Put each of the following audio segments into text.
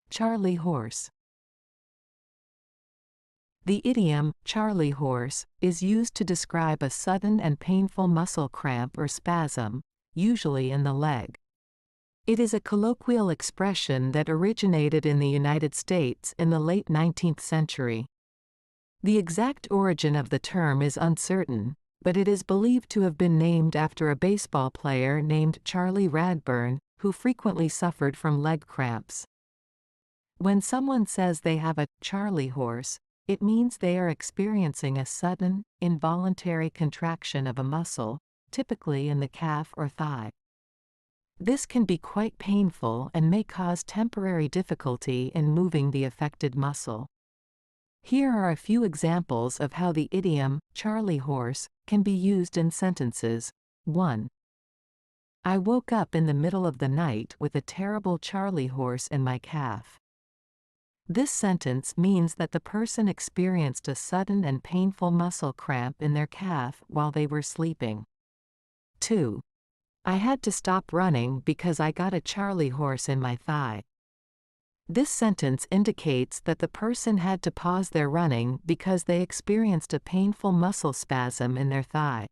Charley horse. The idiom, Charley horse, is used to describe a sudden and painful muscle cramp or spasm, usually in the leg. It is a colloquial expression that originated in the United States in the late 19th century. The exact origin of the term is uncertain, but it is believed to have been named after a baseball player named Charley Radbourn, who frequently suffered from leg cramps. When someone says they have a Charley horse, it means they are experiencing a sudden, involuntary contraction of a muscle, typically in the calf or thigh. This can be quite painful and may cause temporary difficulty in moving the affected muscle. Here are a few examples of how the idiom, Charley horse, can be used in sentences. 1. I woke up in the middle of the night with a terrible Charley horse in my calf. This sentence means that the person experienced a sudden and painful muscle cramp in their calf while they were sleeping. 2. I had to stop running because I got a Charley horse in my thigh. This sentence indicates that the person had to pause their running because they experienced a painful muscle spasm in their thigh.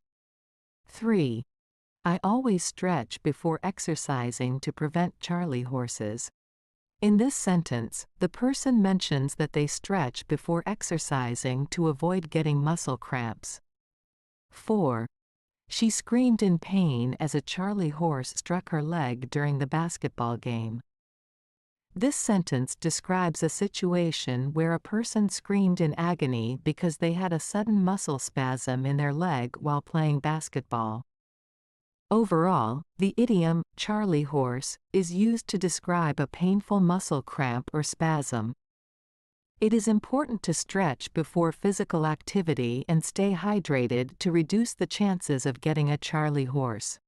3. I always stretch before exercising to prevent Charley horses. In this sentence, the person mentions that they stretch before exercising to avoid getting muscle cramps. 4. She screamed in pain as a Charley horse struck her leg during the basketball game. This sentence describes a situation where a person screamed in agony because they had a sudden muscle spasm in their leg while playing basketball. Overall, the idiom, Charley horse, is used to describe a painful muscle cramp or spasm. It is important to stretch before physical activity and stay hydrated to reduce the chances of getting a Charley horse.